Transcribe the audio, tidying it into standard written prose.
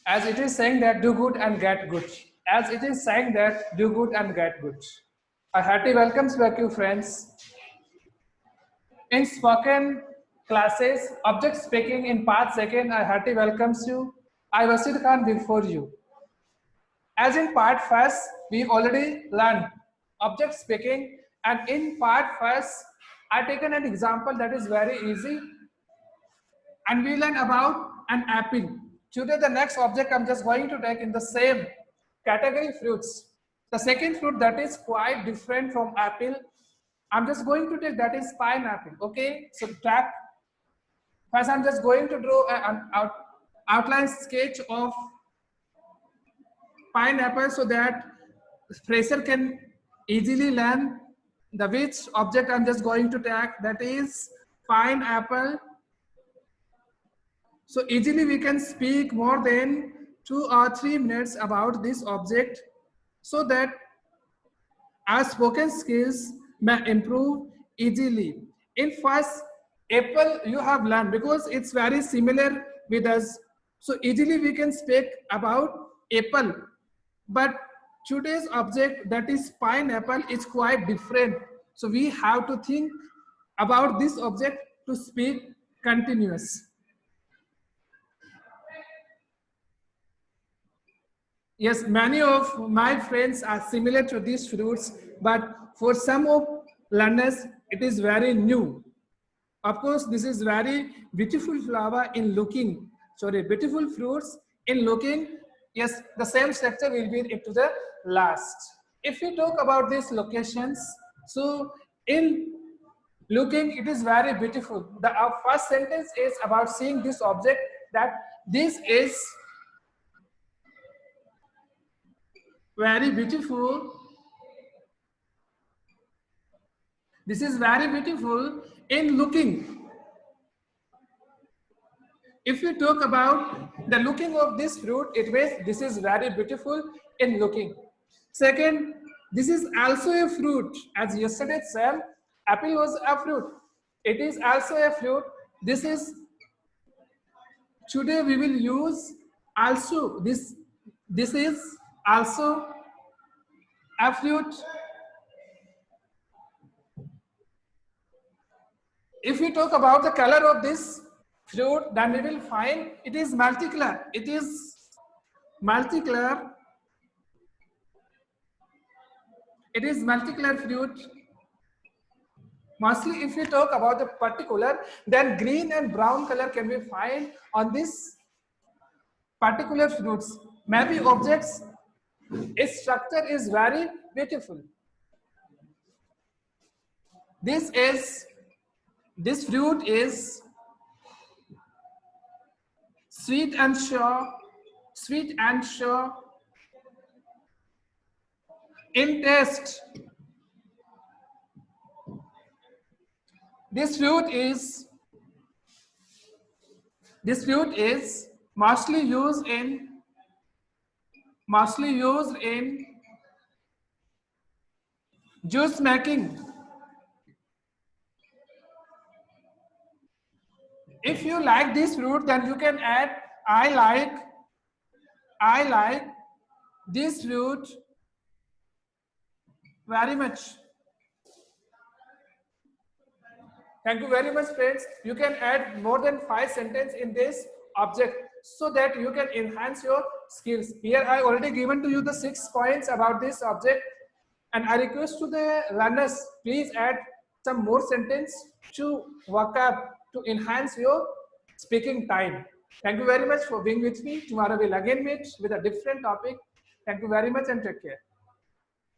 As it is saying that do good and get good. As it is saying that do good and get good. A hearty welcomes back you friends. In spoken classes, object speaking in part second, I hearty welcomes you. I Wasid Khan before you. As in part first, we already learned object speaking, and in part first, I taken an example that is very easy, and we learn about an apple. Today, the next object I'm just going to take in the same category fruits. The second fruit that is quite different from apple, I'm just going to take that is pineapple. Okay, so track. First, I'm just going to draw an outline sketch of pineapple so that fresher can easily learn the which object I'm just going to take, that is pineapple. So easily we can speak more than 2 or 3 minutes about this object so that our spoken skills may improve easily. In first, apple you have learned because it's very similar with us. So easily we can speak about apple. But today's object that is pineapple is quite different. So we have to think about this object to speak continuous. Yes, many of my friends are similar to these fruits, but for some of learners, it is very new. Of course, this is very beautiful flower in looking, sorry, beautiful fruits in looking. Yes, the same structure will be into the last. If we talk about these locations, so in looking, it is very beautiful. The first sentence is about seeing this object, that this is very beautiful. This is very beautiful in looking. If we talk about the looking of this fruit, it means this is very beautiful in looking. Second, this is also a fruit. As yesterday said, apple was a fruit. It is also a fruit. This is, today we will use also, this is also a fruit. If we talk about the color of this fruit, then we will find it is multicolor. It is multicolor. It is multicolor fruit. Mostly if we talk about the particular, then green and brown color can be found on this particular fruits. Maybe objects, its structure is very beautiful. This fruit is sweet and sour, in taste. This fruit is mostly used in juice making. If you like this fruit, then you can add I like this fruit very much. Thank you very much, friends. You can add more than 5 sentences in this object so that you can enhance your skills. Here I already given to you the 6 points about this object, and I request to the learners, please add some more sentence to work up to enhance your speaking time. Thank you very much for being with me. Tomorrow we'll again meet with a different topic. Thank you very much and take care.